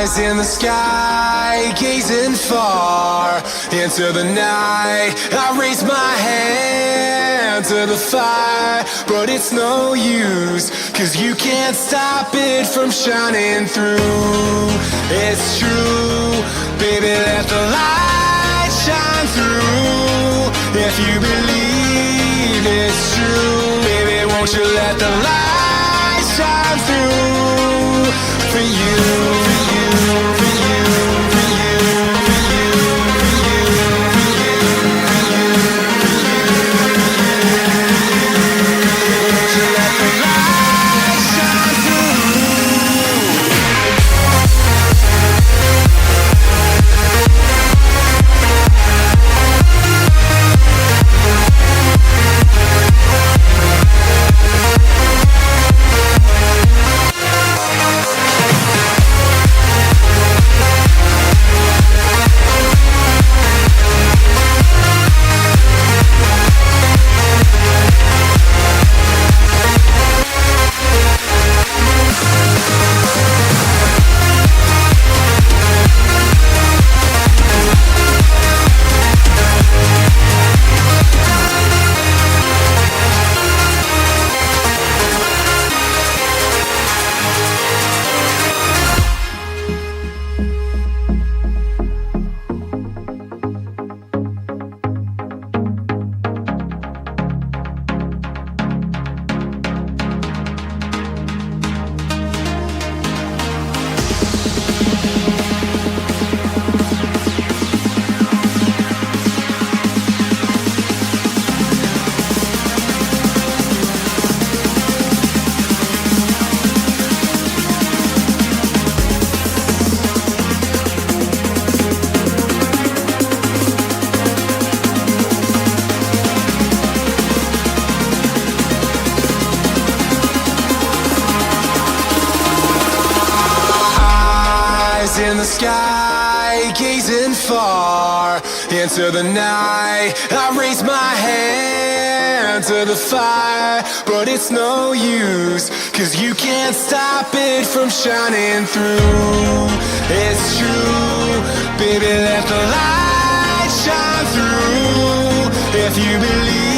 Eyes in the sky, gazing far into the night. I raise my hand to the fire, but it's no use, 'cause you can't stop it from shining through. It's true, baby, let the light shine through. If you believe it's true, baby, won't you let the light shine through for you, for you, for you, for you, for you, for you, for you, for you, won't you let the light shine through? In the sky, gazing far into the night. I raise my hand to the fire, but it's no use, 'cause you can't stop it from shining through. It's true, baby, let the light shine through. If you believe